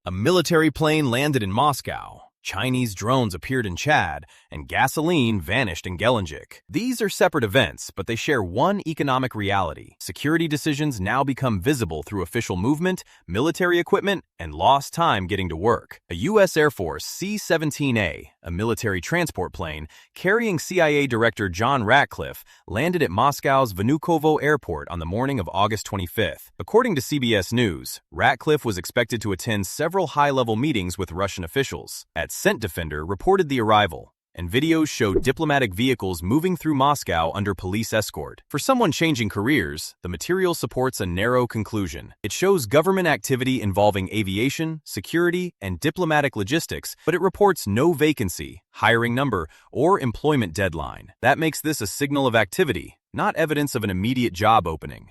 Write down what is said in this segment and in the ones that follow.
A military plane landed in Moscow. Chinese drones appeared in Chad, and gasoline vanished in Gelendzhik. These are separate events, but they share one economic reality. Security decisions now become visible through official movement, military equipment, and lost time getting to work. A U.S. Air Force C-17A, a military transport plane, carrying CIA Director John Ratcliffe, landed at Moscow's Vnukovo Airport on the morning of August 25th. According to CBS News, Ratcliffe was expected to attend several high-level meetings with Russian officials. Scent Defender reported the arrival, and videos showed diplomatic vehicles moving through Moscow under police escort. For someone changing careers, the material supports a narrow conclusion. It shows government activity involving aviation, security, and diplomatic logistics, but it reports no vacancy, hiring number, or employment deadline. That makes this a signal of activity, not evidence of an immediate job opening.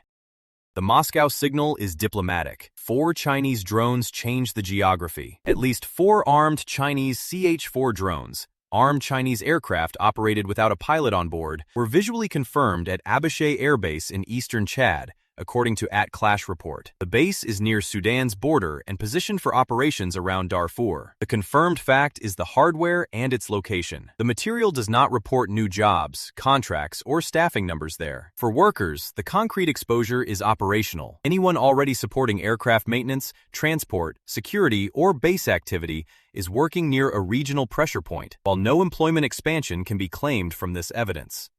The Moscow signal is diplomatic. 4 Chinese drones changed the geography. At least 4 armed Chinese CH-4 drones, armed Chinese aircraft operated without a pilot on board, were visually confirmed at Abushe Air Base in eastern Chad, according to @Clash report. The base is near Sudan's border and positioned for operations around Darfur. The confirmed fact is the hardware and its location. The material does not report new jobs, contracts, or staffing numbers there. For workers, the concrete exposure is operational. Anyone already supporting aircraft maintenance, transport, security, or base activity is working near a regional pressure point, while no employment expansion can be claimed from this evidence.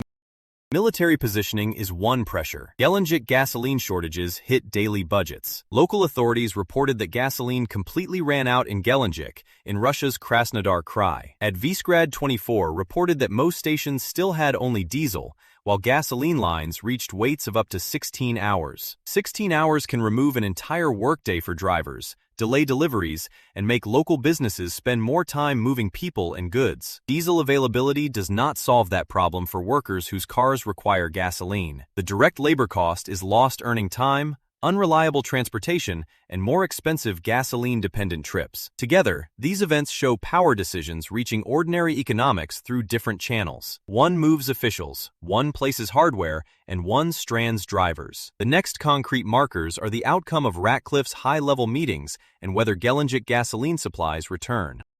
Military positioning is one pressure. Gelendzhik gasoline shortages hit daily budgets. Local authorities reported that gasoline completely ran out in Gelendzhik, in Russia's Krasnodar Krai. At Visegrad 24 reported that most stations still had only diesel, while gasoline lines reached waits of up to 16 hours. 16 hours can remove an entire workday for drivers, delay deliveries, and make local businesses spend more time moving people and goods. Diesel availability does not solve that problem for workers whose cars require gasoline. The direct labor cost is lost earning time, unreliable transportation, and more expensive gasoline-dependent trips. Together, these events show power decisions reaching ordinary economics through different channels. One moves officials, one places hardware, and one strands drivers. The next concrete markers are the outcome of Ratcliffe's high-level meetings and whether Gelendzhik gasoline supplies return.